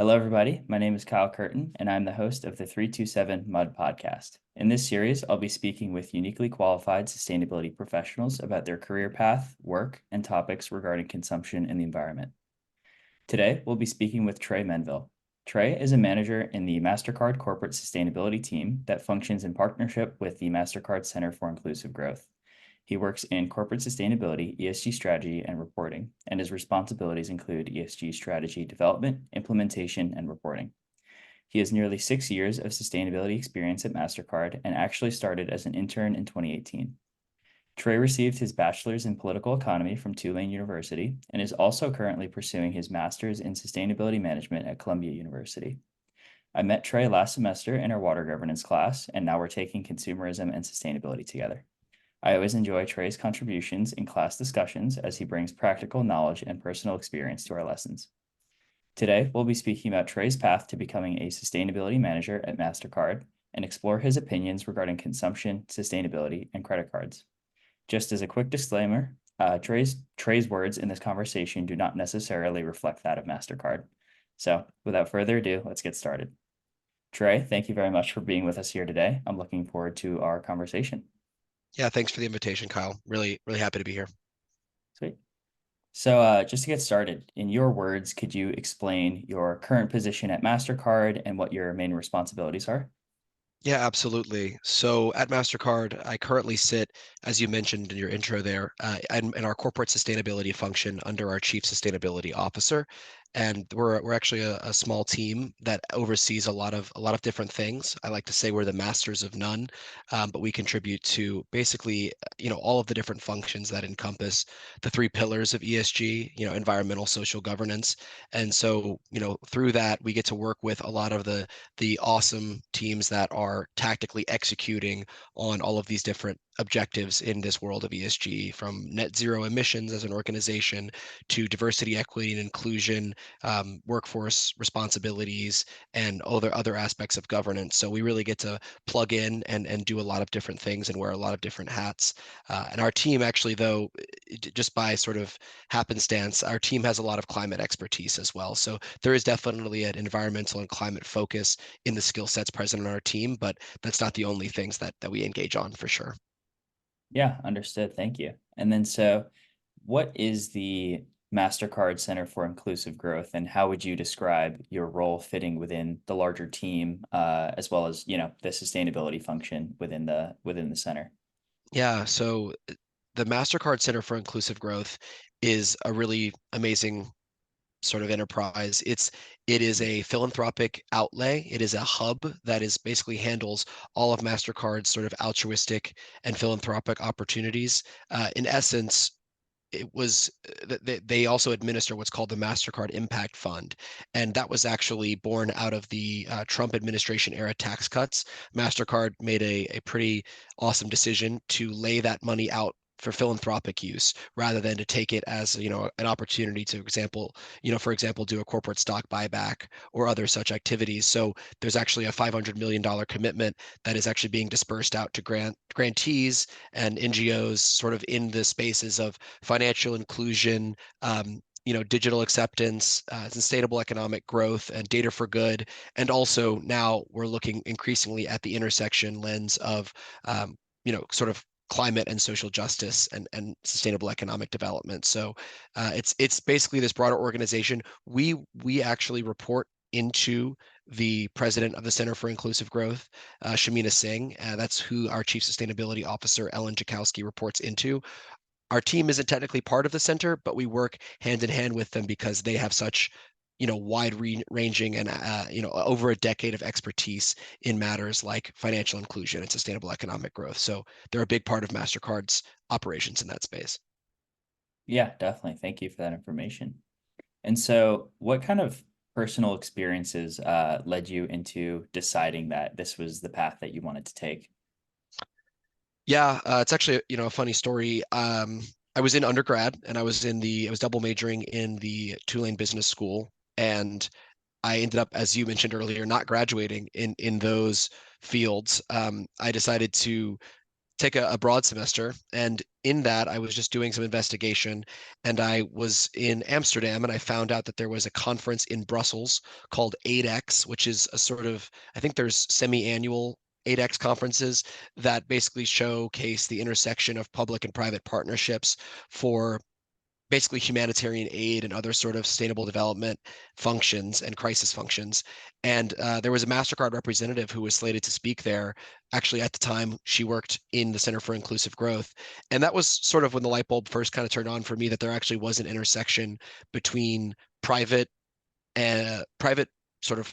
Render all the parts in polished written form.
Hello, everybody. My name is Kyle Curtin, and I'm the host of the 327 Mud podcast. In this series, I'll be speaking with uniquely qualified sustainability professionals about their career path, work, and topics regarding consumption and the environment. Today, we'll be speaking with Trey Menville. Trey is a manager in the Mastercard corporate sustainability team that functions in partnership with the Mastercard Center for Inclusive Growth. He works in corporate sustainability, ESG strategy, and reporting, and his responsibilities include ESG strategy development, implementation, and reporting. He has nearly 6 years of sustainability experience at Mastercard and actually started as an intern in 2018. Trey received his bachelor's in political economy from Tulane University and is also currently pursuing his master's in sustainability management at Columbia University. I met Trey last semester in our water governance class, and now we're taking consumerism and sustainability together. I always enjoy Trey's contributions in class discussions as he brings practical knowledge and personal experience to our lessons. Today, we'll be speaking about Trey's path to becoming a sustainability manager at Mastercard and explore his opinions regarding consumption, sustainability, and credit cards. Just as a quick disclaimer, Trey's words in this conversation do not necessarily reflect that of Mastercard. So without further ado, let's get started. Trey, thank you very much for being with us here today. I'm looking forward to our conversation. Yeah, thanks for the invitation, Kyle. Really, really happy to be here. Sweet. So just to get started, in your words, could you explain your current position at Mastercard and what your main responsibilities are? Yeah, absolutely. So at Mastercard, I currently sit, as you mentioned in your intro there, in our corporate sustainability function under our chief sustainability officer. And we're actually a small team that oversees a lot of different things. I like to say we're the masters of none, but we contribute to basically, all of the different functions that encompass the three pillars of ESG, environmental, social governance. And so, through that, we get to work with a lot of the awesome teams that are tactically executing on all of these different objectives in this world of ESG, from net zero emissions as an organization to diversity, equity, and inclusion, workforce responsibilities, and other aspects of governance. So we really get to plug in and do a lot of different things and wear a lot of different hats. And our team actually, though, just by sort of happenstance, our team has a lot of climate expertise as well. So there is definitely an environmental and climate focus in the skill sets present on our team, but that's not the only things that we engage on for sure. Yeah, understood. Thank you. And then so what is the Mastercard Center for Inclusive Growth, and how would you describe your role fitting within the larger team, as well as, the sustainability function within the center? Yeah, so the Mastercard Center for Inclusive Growth is a really amazing sort of enterprise. It is a philanthropic outlay. It is a hub that is basically handles all of Mastercard's sort of altruistic and philanthropic opportunities. In essence, it was they also administer what's called the Mastercard Impact Fund, and that was actually born out of the Trump administration era tax cuts. Mastercard made a pretty awesome decision to lay that money out for philanthropic use rather than to take it as an opportunity to for example do a corporate stock buyback or other such activities. So there's actually a $500 million commitment that is actually being dispersed out to grantees and NGOs sort of in the spaces of financial inclusion, digital acceptance, sustainable economic growth, and data for good. And also now we're looking increasingly at the intersection lens of, sort of climate and social justice and sustainable economic development. So it's basically this broader organization. We actually report into the president of the Center for Inclusive Growth, Shamina Singh. That's who our chief sustainability officer, Ellen Jakowski, reports into. Our team isn't technically part of the center, but we work hand in hand with them because they have such wide ranging and over a decade of expertise in matters like financial inclusion and sustainable economic growth. So they're a big part of Mastercard's operations in that space. Yeah, definitely. Thank you for that information. And so what kind of personal experiences led you into deciding that this was the path that you wanted to take? Yeah, it's actually a funny story. I was in undergrad and I was double majoring in the Tulane Business School, and I ended up, as you mentioned earlier, not graduating in those fields. I decided to take a broad semester. And in that, I was just doing some investigation. And I was in Amsterdam and I found out that there was a conference in Brussels called 8X, which is a sort of, I think there's semi-annual 8X conferences that basically showcase the intersection of public and private partnerships for basically humanitarian aid and other sort of sustainable development functions and crisis functions. And there was a Mastercard representative who was slated to speak there. Actually, at the time, she worked in the Center for Inclusive Growth. And that was sort of when the light bulb first kind of turned on for me that there actually was an intersection between private and private sort of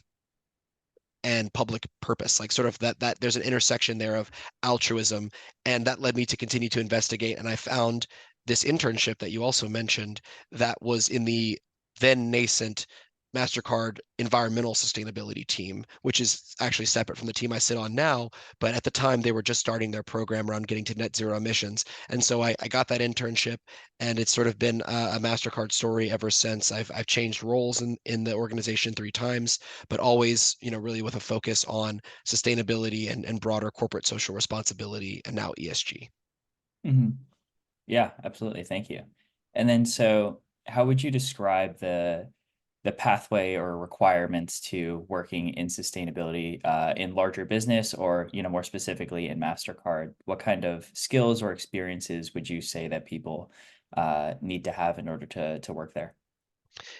and public purpose, like sort of that there's an intersection there of altruism. And that led me to continue to investigate. And I found this internship that you also mentioned that was in the then nascent Mastercard environmental sustainability team, which is actually separate from the team I sit on now. But at the time, they were just starting their program around getting to net zero emissions. And so I got that internship, and it's sort of been a Mastercard story ever since. I've changed roles in the organization 3 times, but always, really with a focus on sustainability and broader corporate social responsibility, and now ESG. Hmm. Yeah, absolutely. Thank you. And then, so how would you describe the pathway or requirements to working in sustainability in larger business, or more specifically in Mastercard? What kind of skills or experiences would you say that people need to have in order to work there?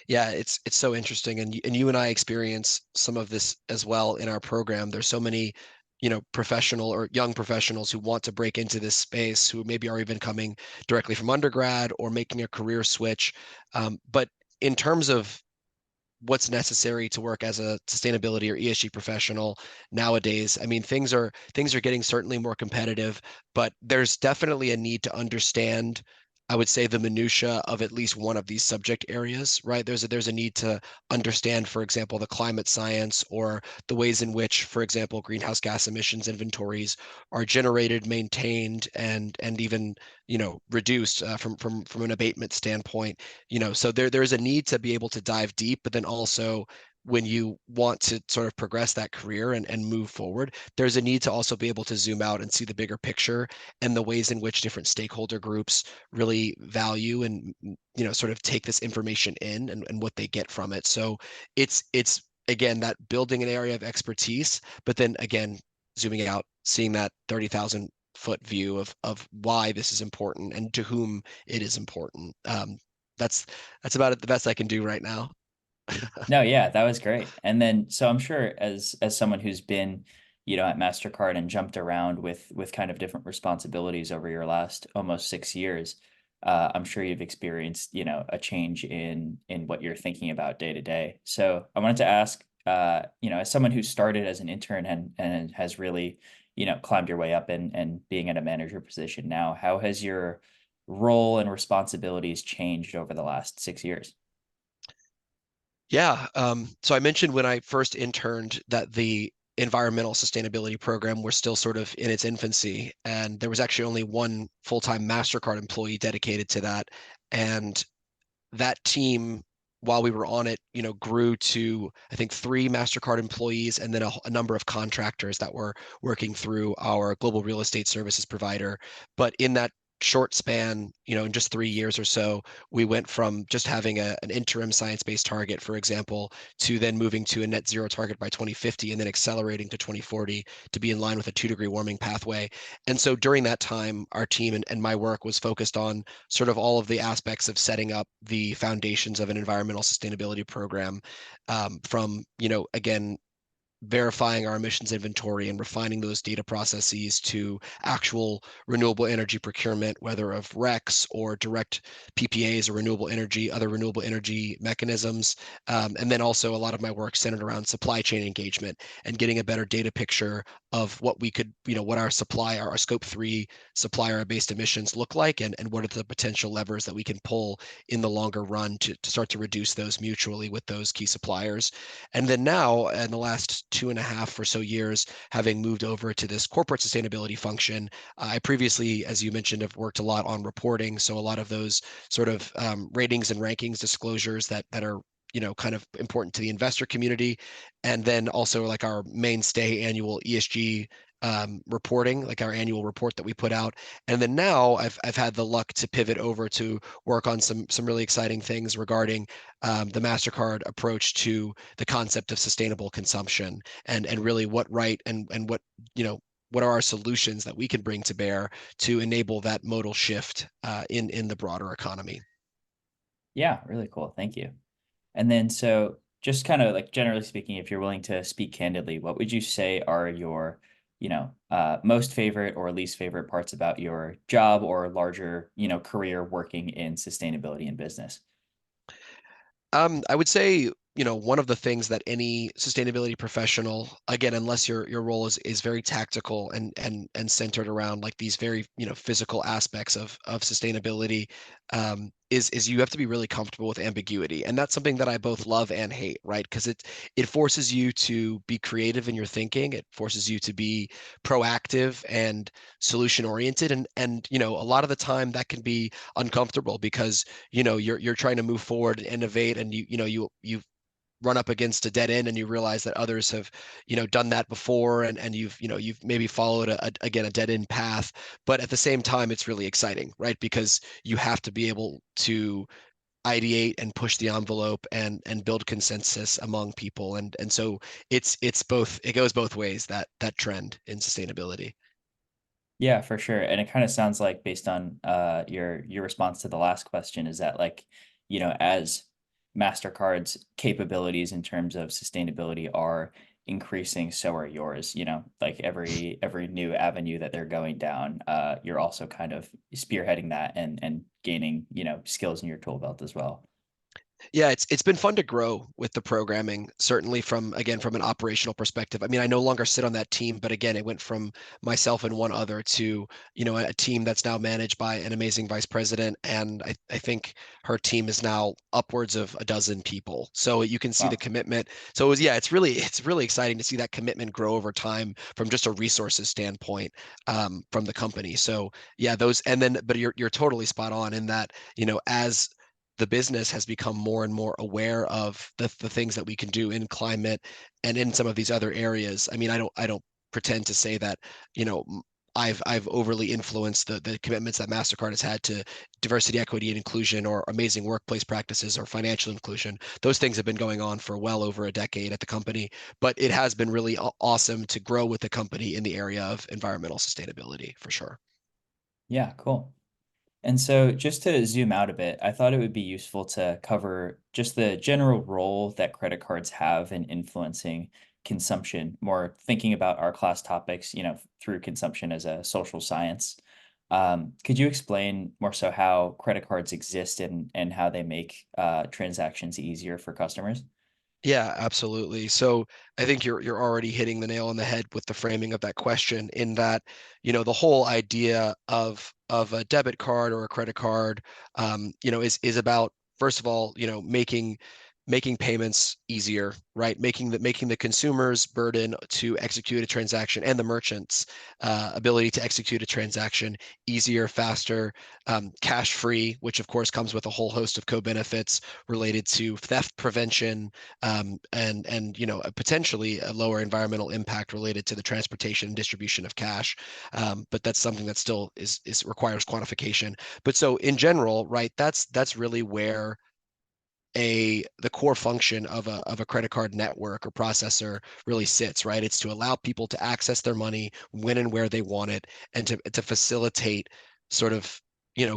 Yeah, it's so interesting, and you and I experience some of this as well in our program. There's so many, professional or young professionals who want to break into this space, who maybe are even coming directly from undergrad or making a career switch. But in terms of what's necessary to work as a sustainability or ESG professional nowadays, I mean, things are getting certainly more competitive, but there's definitely a need to understand, I would say, the minutia of at least one of these subject areas, right? There's a need to understand, for example, the climate science, or the ways in which, for example, greenhouse gas emissions inventories are generated, maintained, and even reduced from an abatement standpoint. So there's a need to be able to dive deep, but then also, when you want to sort of progress that career and move forward, there's a need to also be able to zoom out and see the bigger picture, and the ways in which different stakeholder groups really value and sort of take this information in, and what they get from it. So it's again that building an area of expertise, but then again zooming out, seeing that 30,000-foot view of why this is important and to whom it is important. That's that's about it, the best I can do right now. No, yeah, that was great. And then, so I'm sure, as someone who's been, at Mastercard and jumped around with kind of different responsibilities over your last almost 6 years, I'm sure you've experienced, a change in what you're thinking about day to day. So I wanted to ask, as someone who started as an intern and has really, climbed your way up and being in a manager position now, how has your role and responsibilities changed over the last 6 years? Yeah. So I mentioned when I first interned that the environmental sustainability program was still sort of in its infancy, and there was actually only one full-time Mastercard employee dedicated to that. And that team, while we were on it, grew to, I think, 3 Mastercard employees, and then a number of contractors that were working through our global real estate services provider. But in that short span, in just 3 years or so, we went from just having an interim science-based target, for example, to then moving to a net zero target by 2050, and then accelerating to 2040 to be in line with a 2-degree warming pathway. And so during that time, our team and my work was focused on sort of all of the aspects of setting up the foundations of an environmental sustainability program, from, again, verifying our emissions inventory and refining those data processes to actual renewable energy procurement, whether of RECs or direct PPAs or other renewable energy mechanisms. And then also a lot of my work centered around supply chain engagement and getting a better data picture of what we could, what our our scope 3 supplier-based emissions look like, and what are the potential levers that we can pull in the longer run to start to reduce those mutually with those key suppliers. And then now, in the last 2.5 or so years, having moved over to this corporate sustainability function, I previously, as you mentioned, have worked a lot on reporting. So a lot of those sort of ratings and rankings disclosures that are kind of important to the investor community, and then also like our mainstay annual ESG reporting, like our annual report that we put out. And then now I've had the luck to pivot over to work on some really exciting things regarding the Mastercard approach to the concept of sustainable consumption and really what right and what what are our solutions that we can bring to bear to enable that modal shift in the broader economy. Yeah, really cool. Thank you. And then, so just kind of like generally speaking, if you're willing to speak candidly, what would you say are your, most favorite or least favorite parts about your job or larger, career working in sustainability in business? I would say, one of the things that any sustainability professional, again, unless your role is very tactical and centered around like these very, physical aspects of sustainability, is you have to be really comfortable with ambiguity. And that's something that I both love and hate, right? Because it forces you to be creative in your thinking. It forces you to be proactive and solution oriented. And a lot of the time that can be uncomfortable because you're trying to move forward and innovate, and you run up against a dead end and you realize that others have done that before, and you've maybe followed again a dead end path. But at the same time, it's really exciting, right? Because you have to be able to ideate and push the envelope and build consensus among people, and so it's both, it goes both ways, that trend in sustainability. Yeah, for sure. And it kind of sounds like, based on your response to the last question, is that like, as Mastercard's capabilities in terms of sustainability are increasing, so are yours, like every new avenue that they're going down, you're also kind of spearheading that and gaining, skills in your tool belt as well. Yeah, it's been fun to grow with the programming, certainly from, again, from an operational perspective. I mean, I no longer sit on that team, but again, it went from myself and one other to, a team that's now managed by an amazing vice president. And I think her team is now upwards of a dozen people. So you can see the Wow. commitment. So it was, yeah, it's really exciting to see that commitment grow over time from just a resources standpoint, from the company. So yeah, those, and then, but you're totally spot on in that, as the business has become more and more aware of the things that we can do in climate and in some of these other areas. I mean, I don't pretend to say that, you know, I've overly influenced the commitments that Mastercard has had to diversity, equity, and inclusion, or amazing workplace practices, or financial inclusion. Those things have been going on for well over a decade at the company, but it has been really awesome to grow with the company in the area of environmental sustainability for sure. Yeah, cool. And so, just to zoom out a bit, I thought it would be useful to cover just the general role that credit cards have in influencing consumption, more thinking about our class topics, through consumption as a social science. Could you explain more so how credit cards exist and how they make transactions easier for customers? Yeah, absolutely. So I think you're already hitting the nail on the head with the framing of that question, in that, the whole idea of a debit card or a credit card, is about, first of all, making payments easier, right? Making the consumer's burden to execute a transaction and the merchant's ability to execute a transaction easier, faster, cash free, which of course comes with a whole host of co-benefits related to theft prevention, and potentially a lower environmental impact related to the transportation and distribution of cash. But that's something that still is requires quantification. But so in general, right, that's really where the core function of a credit card network or processor really sits, right? It's to allow people to access their money when and where they want it, and to facilitate sort of,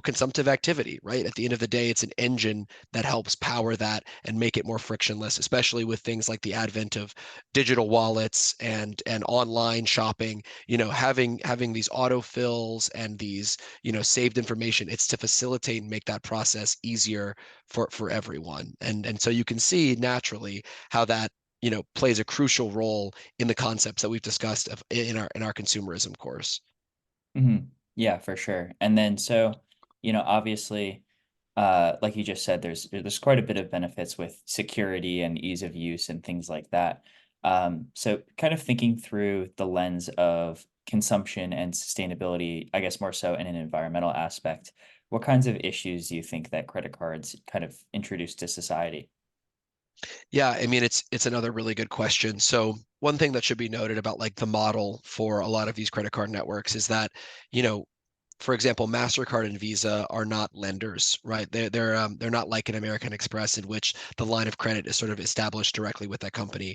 consumptive activity, right? At the end of the day, it's an engine that helps power that and make it more frictionless, especially with things like the advent of digital wallets and online shopping. Having these autofills and these, saved information, it's to facilitate and make that process easier for everyone. And so you can see naturally how that, plays a crucial role in the concepts that we've discussed in our consumerism course. hmm Yeah, for sure. And then, so, obviously, like you just said, there's quite a bit of benefits with security and ease of use and things like that. So kind of thinking through the lens of consumption and sustainability, I guess more so in an environmental aspect, what kinds of issues do you think that credit cards kind of introduce to society? Yeah, I mean it's another really good question. So one thing that should be noted about like the model for a lot of these credit card networks is that, you know, for example, Mastercard and Visa are not lenders, right? They're not like an American Express in which the line of credit is sort of established directly with that company.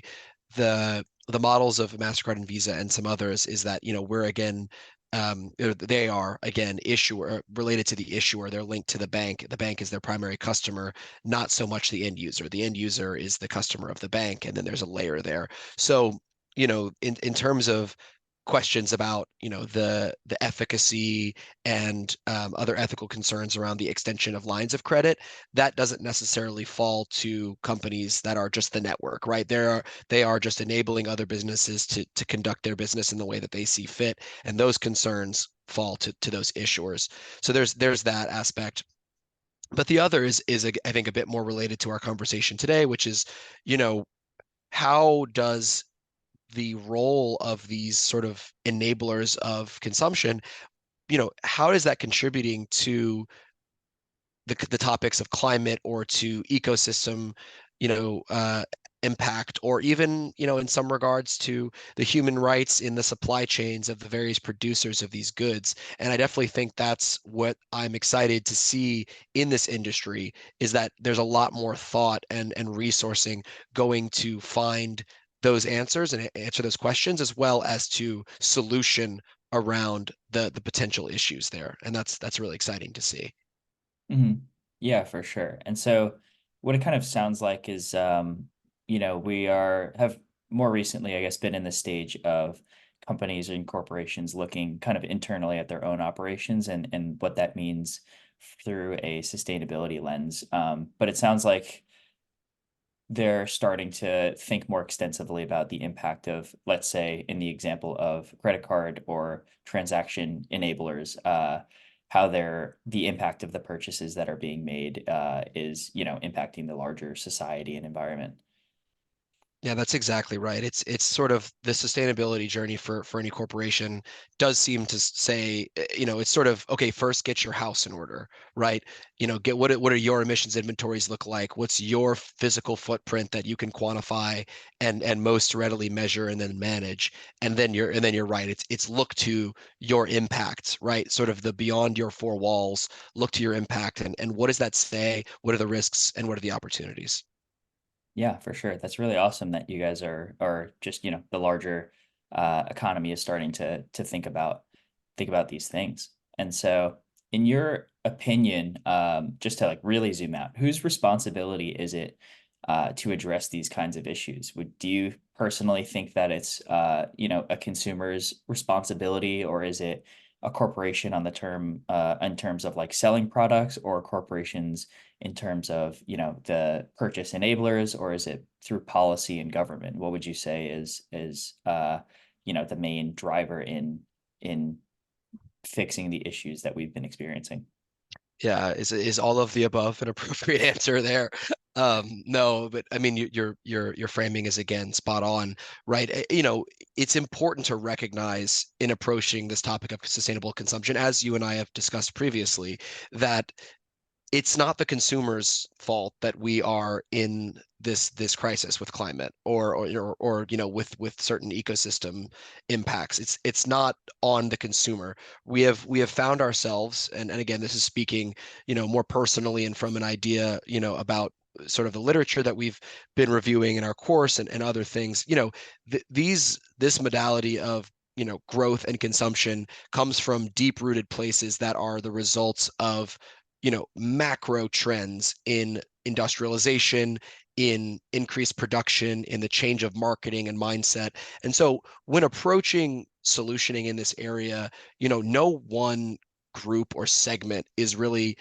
The models of Mastercard and Visa and some others is that, you know, we're again they are again issuer related to the issuer. They're linked to the bank. The bank is their primary customer, not so much the end user. The end user is the customer of the bank, and then there's a layer there. So, you know, in terms of questions about, you know, the efficacy and other ethical concerns around the extension of lines of credit, that doesn't necessarily fall to companies that are just the network, right? They are just enabling other businesses to conduct their business in the way that they see fit, and those concerns fall to those issuers. So there's that aspect. But the other is I think a bit more related to our conversation today, which is, you know, how does the role of these sort of enablers of consumption, you know, how is that contributing to the topics of climate or to ecosystem, you know, impact, or even, you know, in some regards to the human rights in the supply chains of the various producers of these goods. And I definitely think that's what I'm excited to see in this industry, is that there's a lot more thought and resourcing going to find those answers and answer those questions, as well as to solution around the potential issues there. And that's really exciting to see. Hmm. Yeah, for sure. And so what it kind of sounds like is, we have more recently, I guess, been in the stage of companies and corporations looking kind of internally at their own operations and what that means through a sustainability lens. But it sounds like they're starting to think more extensively about the impact of, let's say, in the example of credit card or transaction enablers, how the impact of the purchases that are being made is, impacting the larger society and environment. Yeah, that's exactly right. It's sort of the sustainability journey for any corporation does seem to say, you know, it's sort of, okay, first get your house in order, right? You know, get what are your emissions inventories look like? What's your physical footprint that you can quantify and most readily measure and then manage? And then you're right. It's look to your impact, right? Sort of the beyond your four walls, look to your impact, and what does that say? What are the risks and what are the opportunities? Yeah, for sure. That's really awesome that you guys are just, the larger economy is starting to think about these things. And so in your opinion, just to like really zoom out, whose responsibility is it to address these kinds of issues? Do you personally think that it's a consumer's responsibility, or is it a corporation on the term in terms of like selling products, or corporations in terms of, the purchase enablers, or is it through policy and government? What would you say is the main driver in fixing the issues that we've been experiencing? Yeah, is all of the above an appropriate answer there? No, but I mean your framing is again spot on, right? You know, it's important to recognize in approaching this topic of sustainable consumption, as you and I have discussed previously, that it's not the consumer's fault that we are in this crisis with climate or you know with certain ecosystem impacts. It's not on the consumer. We have found ourselves, and again, this is speaking, you know, more personally and from an idea, you know, about sort of the literature that we've been reviewing in our course and other things. You know, this modality of, you know, growth and consumption comes from deep rooted places that are the results of, you know, macro trends in industrialization, in increased production, in the change of marketing and mindset. And so when approaching solutioning in this area, you know, no one group or segment is really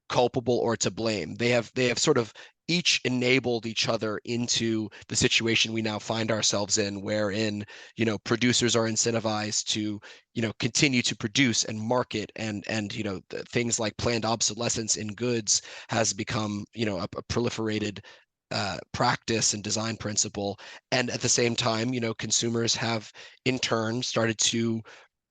culpable or to blame. They have sort of each enabled each other into the situation we now find ourselves in, wherein, you know, producers are incentivized to, you know, continue to produce and market, and you know, things like planned obsolescence in goods has become, you know, a proliferated practice and design principle. And at the same time, you know, consumers have in turn started to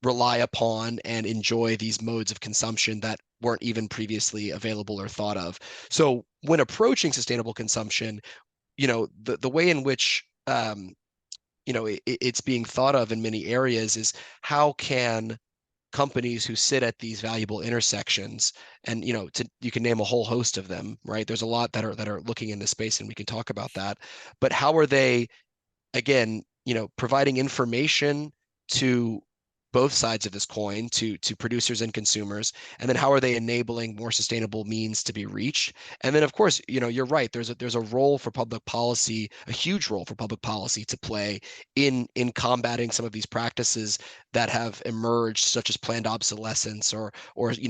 rely upon and enjoy these modes of consumption that weren't even previously available or thought of. So when approaching sustainable consumption, the way in which it's being thought of in many areas is how can companies who sit at these valuable intersections, and you can name a whole host of them, right? There's a lot that are looking in this space, and we can talk about that. But how are they, again, providing information to both sides of this coin, to producers and consumers, and then how are they enabling more sustainable means to be reached? And then, of course, you're right. There's a role for public policy, a huge role for public policy to play in combating some of these practices that have emerged, such as planned obsolescence or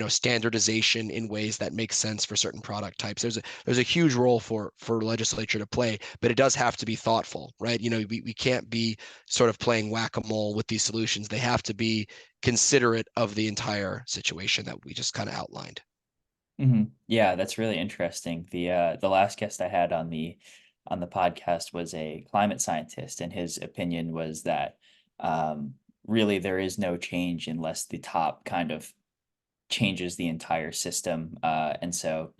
standardization in ways that make sense for certain product types. There's a huge role for legislature to play, but it does have to be thoughtful, right? We can't be sort of playing whack-a-mole with these solutions. They have to be considerate of the entire situation that we just kind of outlined. Yeah, that's really interesting. The last guest I had on the podcast was a climate scientist, and his opinion was that really there is no change unless the top kind of changes the entire system. And so,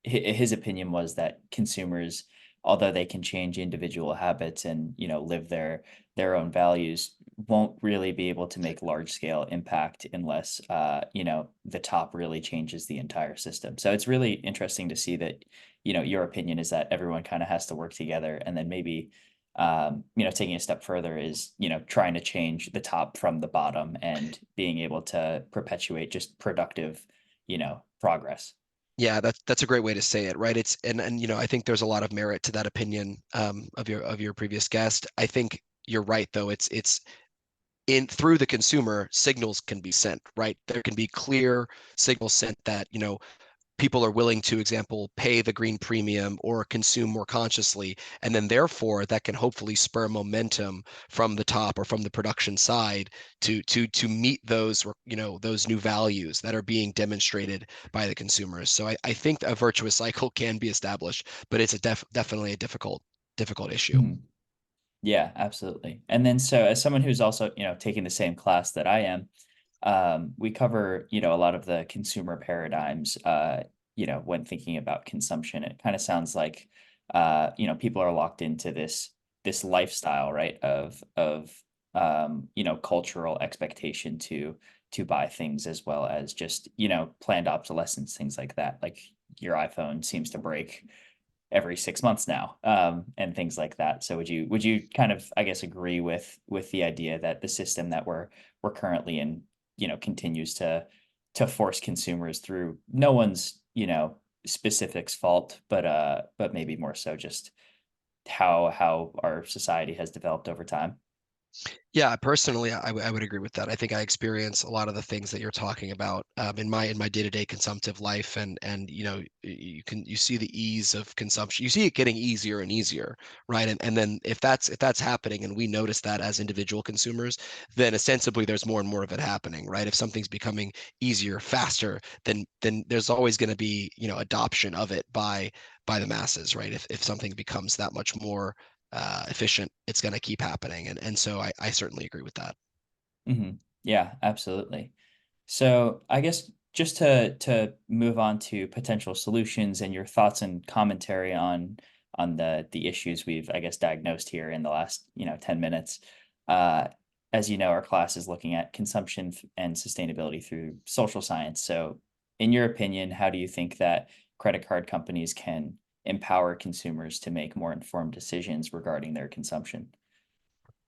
his opinion was that consumers, although they can change individual habits and, live their own values, won't really be able to make large scale impact unless, the top really changes the entire system. So it's really interesting to see that, your opinion is that everyone kind of has to work together, and then maybe taking a step further is, trying to change the top from the bottom and being able to perpetuate just productive, progress. Yeah, that's a great way to say it, right? And I think there's a lot of merit to that opinion of your previous guest. I think you're right, though. It's in through the consumer, signals can be sent, right? There can be clear signals sent that people are willing to, example, pay the green premium or consume more consciously, and then therefore that can hopefully spur momentum from the top or from the production side to meet those new values that are being demonstrated by the consumers. So I think a virtuous cycle can be established, but it's definitely a difficult issue. Mhm. Yeah, absolutely. And then so as someone who's also, taking the same class that I am, we cover, a lot of the consumer paradigms, when thinking about consumption. It kind of sounds like, people are locked into this lifestyle, right? Of cultural expectation to buy things, as well as just, planned obsolescence, things like that. Like your iPhone seems to break every 6 months now, and things like that. So would you kind of, I guess, agree with the idea that the system that we're currently in, continues to force consumers through no one's, specifics fault, but maybe more so just how our society has developed over time? Yeah, personally, I would agree with that. I think I experience a lot of the things that you're talking about in my day-to-day consumptive life, and you see the ease of consumption. You see it getting easier and easier, right? And then if that's happening, and we notice that as individual consumers, then ostensibly there's more and more of it happening, right? If something's becoming easier, faster, then there's always going to be adoption of it by the masses, right? If something becomes that much more efficient, it's going to keep happening. And so I certainly agree with that. Hmm. Yeah, absolutely. So I guess just to move on to potential solutions and your thoughts and commentary on the issues we've, I guess, diagnosed here in the last, 10 minutes. Uh, as you know, our class is looking at consumption and sustainability through social science. So in your opinion, how do you think that credit card companies can empower consumers to make more informed decisions regarding their consumption?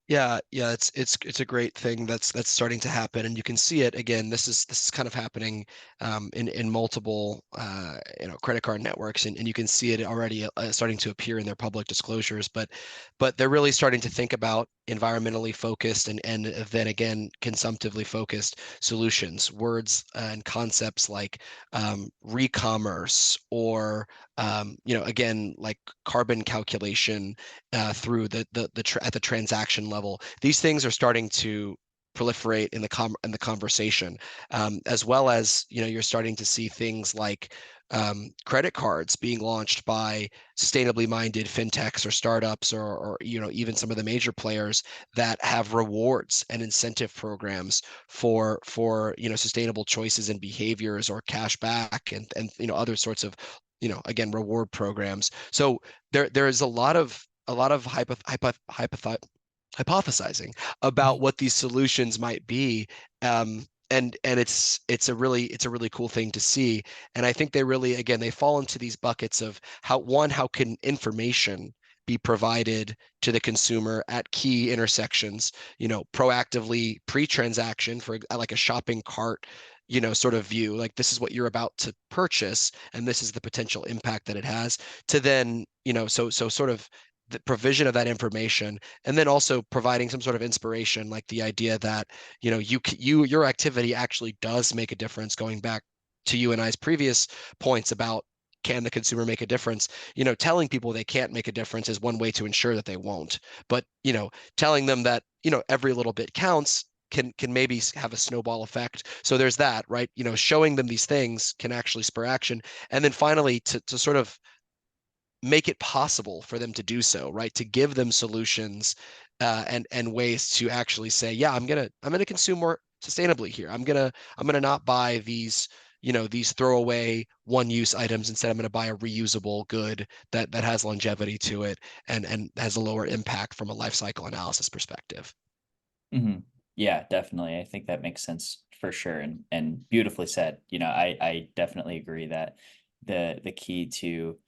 Yeah, it's a great thing that's starting to happen, and you can see it again. This is kind of happening in multiple credit card networks, and you can see it already starting to appear in their public disclosures. But they're really starting to think about environmentally focused and then again consumptively focused solutions. Words and concepts like re-commerce or again like carbon calculation through at the transaction level. These things are starting to proliferate in the conversation, as well as you're starting to see things like credit cards being launched by sustainably minded fintechs or startups or even some of the major players that have rewards and incentive programs for sustainable choices and behaviors or cash back and other sorts of again, reward programs. So there is a lot of hypothesizing about what these solutions might be. And it's a really cool thing to see. And I think they really, again, they fall into these buckets of how can information be provided to the consumer at key intersections, proactively pre-transaction for like a shopping cart, sort of view, like this is what you're about to purchase and this is the potential impact that it has, to then, so sort of the provision of that information, and then also providing some sort of inspiration, like the idea that your activity actually does make a difference. Going back to you and I's previous points about can the consumer make a difference, telling people they can't make a difference is one way to ensure that they won't. But telling them that every little bit counts can maybe have a snowball effect. So there's that, right? Showing them these things can actually spur action. And then finally, to sort of make it possible for them to do so, right? To give them solutions, and ways to actually say, yeah, I'm gonna consume more sustainably here. I'm gonna not buy these throwaway one-use items. Instead, I'm gonna buy a reusable good that has longevity to it and has a lower impact from a life cycle analysis perspective. Hmm. Yeah, definitely. I think that makes sense for sure, and beautifully said. I definitely agree that the key to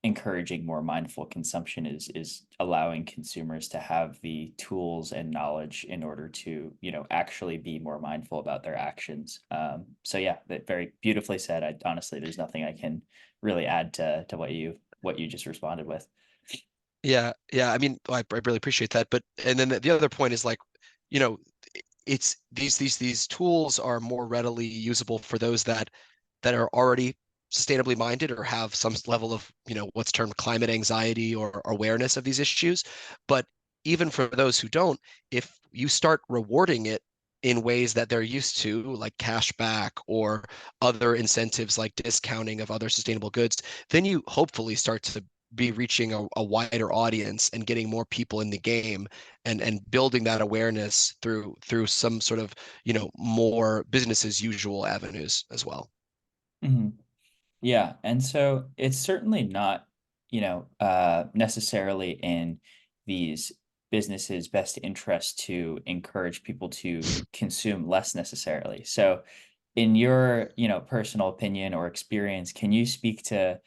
encouraging more mindful consumption is allowing consumers to have the tools and knowledge in order to actually be more mindful about their actions. So yeah, that very beautifully said. I honestly, there's nothing I can really add to what you just responded with. Yeah, yeah. I mean, I really appreciate that. But and then the other point is like, you know, it's these tools are more readily usable for those that are already sustainably minded or have some level of, what's termed climate anxiety or awareness of these issues. But even for those who don't, if you start rewarding it in ways that they're used to, like cash back or other incentives like discounting of other sustainable goods, then you hopefully start to be reaching a wider audience and getting more people in the game, and building that awareness through some sort of, more business as usual avenues as well. Mhm. Yeah, and so it's certainly not, necessarily in these businesses' best interest to encourage people to consume less necessarily. So, in your, personal opinion or experience, can you speak to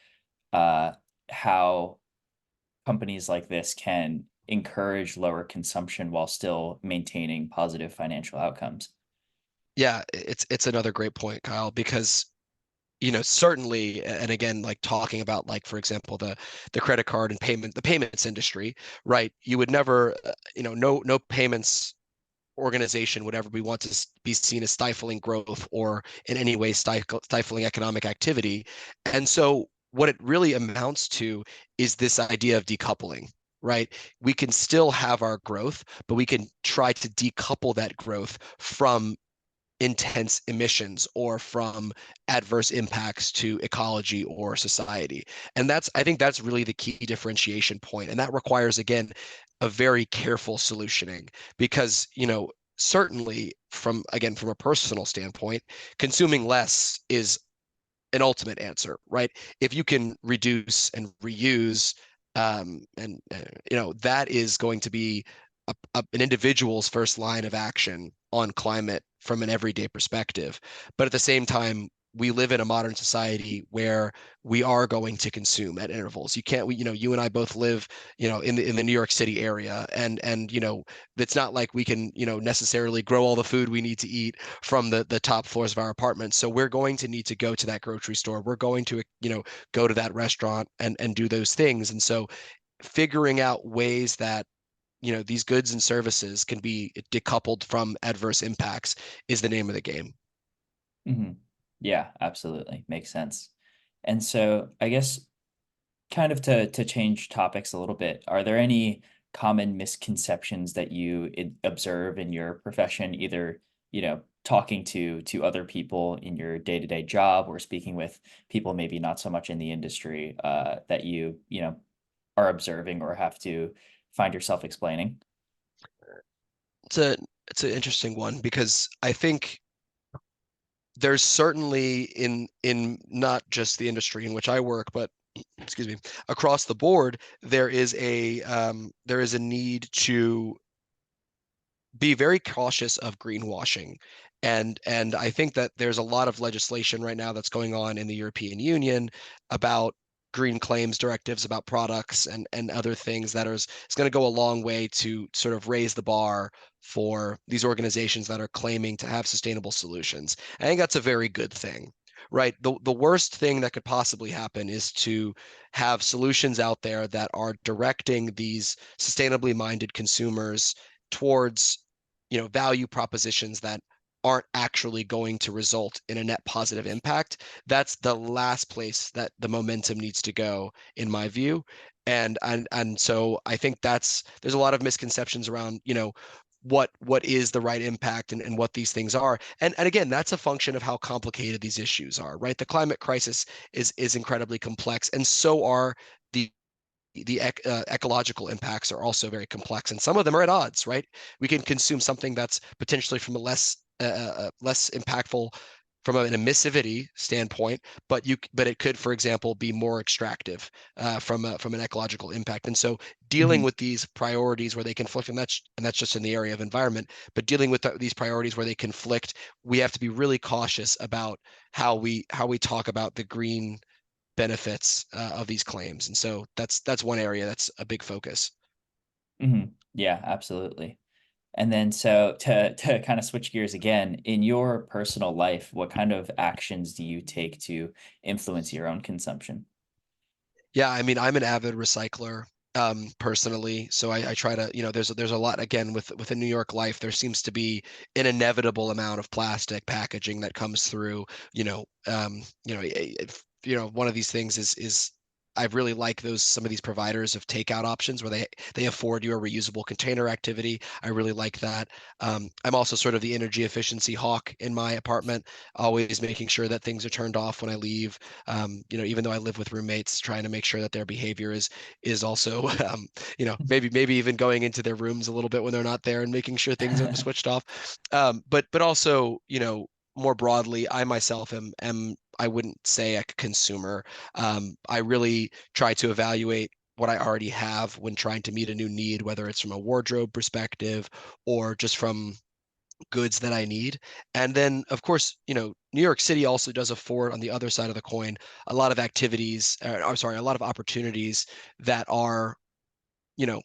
uh, how companies like this can encourage lower consumption while still maintaining positive financial outcomes? Yeah, it's another great point, Kyle, because certainly, and again, like talking about, like, for example, the credit card and the payments industry, right? You would never, no payments organization would ever want to be seen as stifling growth or in any way stifling economic activity. And so what it really amounts to is this idea of decoupling, right? We can still have our growth, but we can try to decouple that growth from intense emissions or from adverse impacts to ecology or society. And I think that's really the key differentiation point. And that requires, again, a very careful solutioning because, certainly from a personal standpoint, consuming less is an ultimate answer, right? If you can reduce and reuse, and that is going to be an individual's first line of action on climate from an everyday perspective. But at the same time, we live in a modern society where we are going to consume at intervals. You can't, you and I both live, in the New York City area, and it's not like we can, necessarily grow all the food we need to eat from the top floors of our apartments. So we're going to need to go to that grocery store. We're going to, go to that restaurant and do those things. And so figuring out ways that these goods and services can be decoupled from adverse impacts is the name of the game. Hmm. Yeah, absolutely. Makes sense. And so I guess kind of to change topics a little bit, are there any common misconceptions that you observe in your profession, either, talking to other people in your day-to-day job or speaking with people maybe not so much in the industry, that you are observing or have to find yourself explaining? It's a it's an interesting one because I think there's certainly in not just the industry in which I work, but excuse me, across the board, there is a need to be very cautious of greenwashing. And I think that there's a lot of legislation right now that's going on in the European Union about green claims directives about products and other things that is going to go a long way to sort of raise the bar for these organizations that are claiming to have sustainable solutions. I think that's a very good thing. Right. The worst thing that could possibly happen is to have solutions out there that are directing these sustainably minded consumers towards value propositions that aren't actually going to result in a net positive impact. That's the last place that the momentum needs to go, in my view. And so I think there's a lot of misconceptions around, what is the right impact and what these things are. And again, that's a function of how complicated these issues are, right? The climate crisis is incredibly complex, and so are the ecological impacts are also very complex, and some of them are at odds, right? We can consume something that's potentially from a less impactful from an emissivity standpoint, but it could, for example, be more extractive from an ecological impact. And so, dealing Mhm. with these priorities where they conflict, and that's just in the area of environment, but dealing with these priorities where they conflict, we have to be really cautious about how we talk about the green benefits of these claims. And so that's one area that's a big focus. Mhm. Yeah, absolutely. And then so to kind of switch gears again, in your personal life, what kind of actions do you take to influence your own consumption? Yeah, I mean, I'm an avid recycler personally, so I try to, there's a lot again with a New York life. There seems to be an inevitable amount of plastic packaging that comes through. One of these things is I really like those some of these providers of takeout options where they afford you a reusable container activity. I really like that. I'm also sort of the energy efficiency hawk in my apartment, always making sure that things are turned off when I leave. Even though I live with roommates, trying to make sure that their behavior is also, maybe even going into their rooms a little bit when they're not there and making sure things are switched off. But also, more broadly, I myself am I wouldn't say a consumer. I really try to evaluate what I already have when trying to meet a new need, whether it's from a wardrobe perspective or just from goods that I need. And then, of course, New York City also does afford, on the other side of the coin, a lot of activities, I'm sorry, a lot of opportunities that are, you know,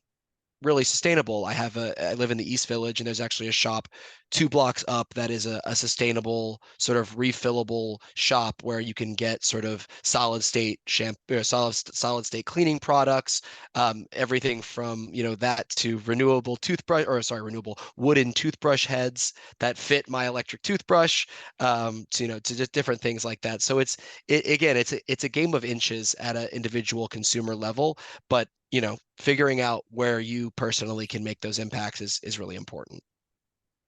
really sustainable. I live in the East Village, and there's actually a shop 2 blocks up that is a sustainable sort of refillable shop where you can get sort of solid state shampoo, solid state cleaning products, everything from that to renewable toothbrush, or sorry, renewable wooden toothbrush heads that fit my electric toothbrush, to just different things like that. So again, it's a game of inches at an individual consumer level, but figuring out where you personally can make those impacts is really important.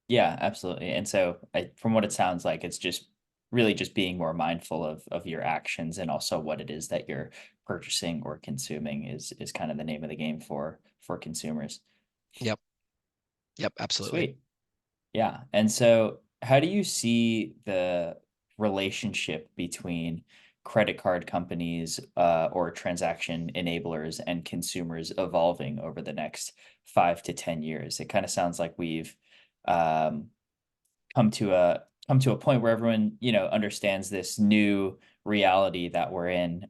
Yeah, absolutely. And so from what it sounds like, it's just really just being more mindful of your actions and also what it is that you're purchasing or consuming is kind of the name of the game for consumers. Yep. Yep. Absolutely. Sweet. Yeah. And so how do you see the relationship between credit card companies or transaction enablers and consumers evolving over the next 5 to 10 years? It kind of sounds like we've um, come to a point where everyone, understands this new reality that we're in,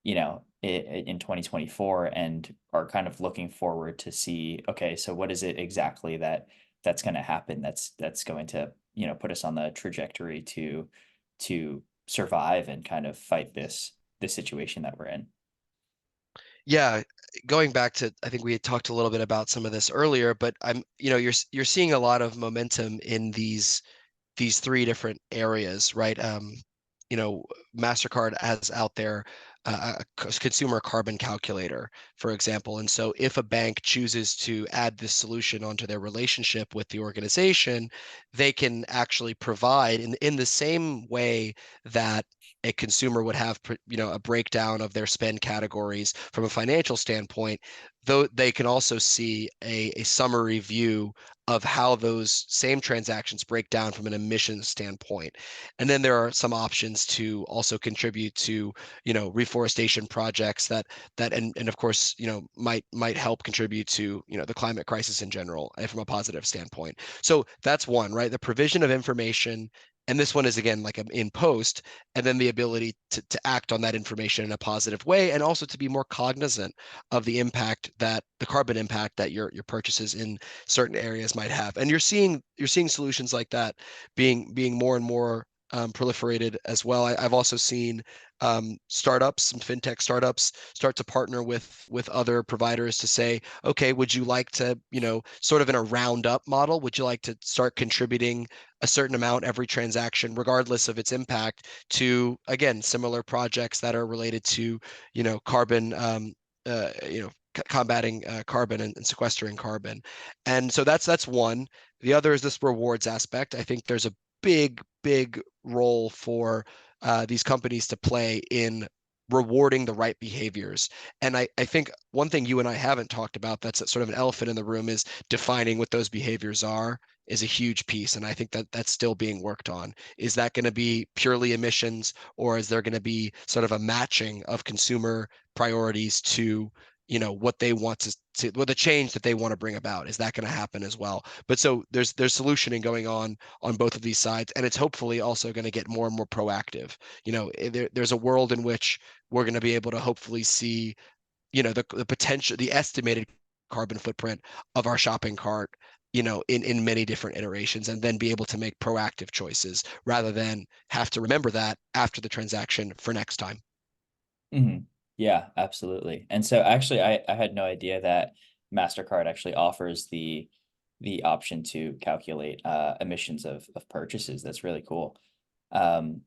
in 2024 and are kind of looking forward to see, okay, so what is it exactly that's going to happen that's going to, put us on the trajectory to survive and kind of fight this situation that we're in. Yeah. Going back to, I think we had talked a little bit about some of this earlier, but you're seeing a lot of momentum in these three different areas, right? You know, Mastercard has out there a consumer carbon calculator for example. And so if a bank chooses to add this solution onto their relationship with the organization, they can actually provide in the same way that a consumer would have, a breakdown of their spend categories from a financial standpoint, though they can also see a summary view of how those same transactions break down from an emissions standpoint. And then there are some options to also contribute to, reforestation projects and of course, might help contribute to, the climate crisis in general from a positive standpoint. So that's one, right? The provision of information. And this one is again like in post, and then the ability to act on that information in a positive way, and also to be more cognizant of the carbon impact that your purchases in certain areas might have. And you're seeing solutions like that being more and more proliferated as well. I've also seen startups, some fintech startups, start to partner with other providers to say, okay, would you like to, sort of in a roundup model, would you like to start contributing a certain amount every transaction, regardless of its impact, to again similar projects that are related to, carbon, combating carbon and sequestering carbon. And so that's one. The other is this rewards aspect. I think there's a big role for these companies to play in rewarding the right behaviors. And I think one thing you and I haven't talked about that's sort of an elephant in the room is defining what those behaviors are is a huge piece. And I think that that's still being worked on. Is that going to be purely emissions, or is there going to be sort of a matching of consumer priorities to, what they want the change that they want to bring about? Is that going to happen as well? But so there's solutioning going on both of these sides, and it's hopefully also going to get more and more proactive. There's a world in which we're going to be able to hopefully see, the potential, the estimated carbon footprint of our shopping cart, in many different iterations, and then be able to make proactive choices rather than have to remember that after the transaction for next time. Hmm. Yeah, absolutely. And so actually I had no idea that Mastercard actually offers the option to calculate emissions of purchases. That's really cool. Um,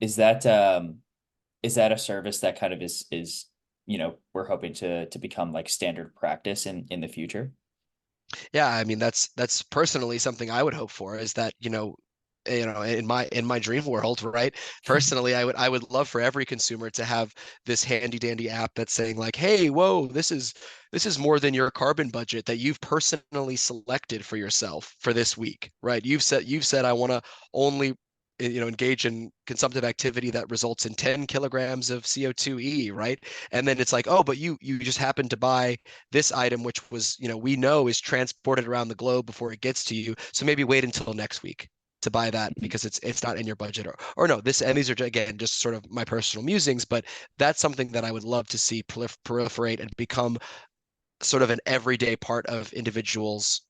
is that is that a service that kind of is we're hoping to become like standard practice in the future? Yeah, I mean that's personally something I would hope for, is that, in my dream world, right? Personally, I would love for every consumer to have this handy dandy app that's saying like, hey, whoa, this is more than your carbon budget that you've personally selected for yourself for this week, right? You've said I want to only, engage in consumptive activity that results in 10 kilograms of CO2e, right? And then it's like, oh, but you just happened to buy this item, which was, we know is transported around the globe before it gets to you. So maybe wait until next week to buy that Mhm. because it's not in your budget, or no, and these are again just sort of my personal musings, but that's something that I would love to see proliferate and become sort of an everyday part of individuals,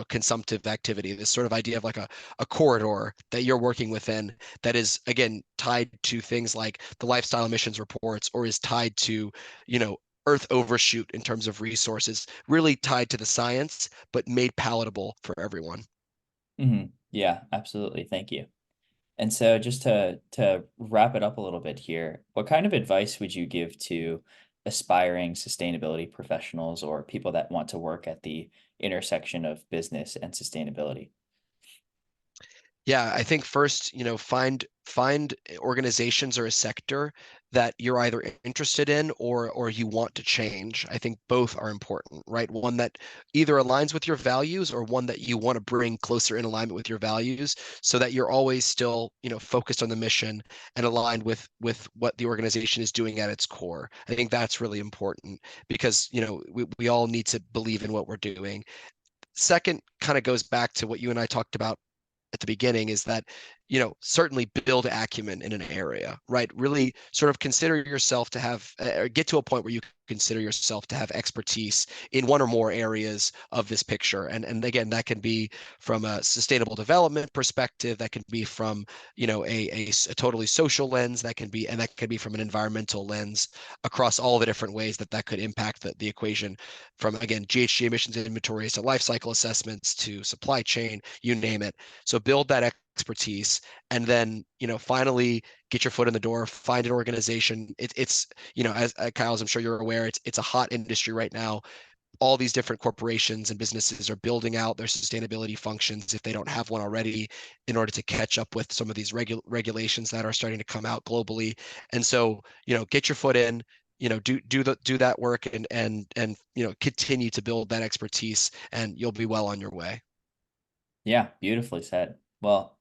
consumptive activity. This sort of idea of like a corridor that you're working within that is again tied to things like the lifestyle emissions reports, or is tied to, you know earth overshoot in terms of resources, really tied to the science but made palatable for everyone. Yeah, absolutely. Thank you. And so just to wrap it up a little bit here, what kind of advice would you give to aspiring sustainability professionals or people that want to work at the intersection of business and sustainability? Yeah, I think first, find organizations or a sector that you're either interested in or you want to change. I think both are important, right? One that either aligns with your values, or one that you want to bring closer in alignment with your values, so that you're always still, focused on the mission and aligned with what the organization is doing at its core. I think that's really important because, we all need to believe in what we're doing. Second kind of goes back to what you and I talked about at the beginning, is that, certainly build acumen in an area, right? Really sort of consider yourself to have, or get to a point where you consider yourself to have expertise in one or more areas of this picture. And again, that can be from a sustainable development perspective, that can be from, a totally social lens, and that can be from an environmental lens, across all the different ways that could impact the equation, from again GHG emissions inventories to life cycle assessments to supply chain, you name it. So build that expertise, and then, finally get your foot in the door, find an organization. It's, as Kyle, as I'm sure you're aware, it's a hot industry right now. All these different corporations and businesses are building out their sustainability functions if they don't have one already, in order to catch up with some of these regulations that are starting to come out globally. And so, get your foot in, do that work, and continue to build that expertise, and you'll be well on your way. Yeah, beautifully said. Well,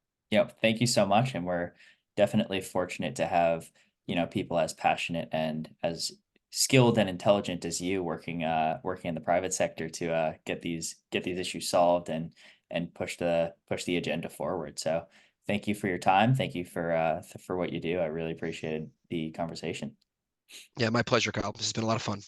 thank you so much. And we're definitely fortunate to have, people as passionate and as skilled and intelligent as you working in the private sector to get these issues solved and push the agenda forward. So thank you for your time. Thank you for what you do. I really appreciated the conversation. Yeah, my pleasure, Kyle. This has been a lot of fun.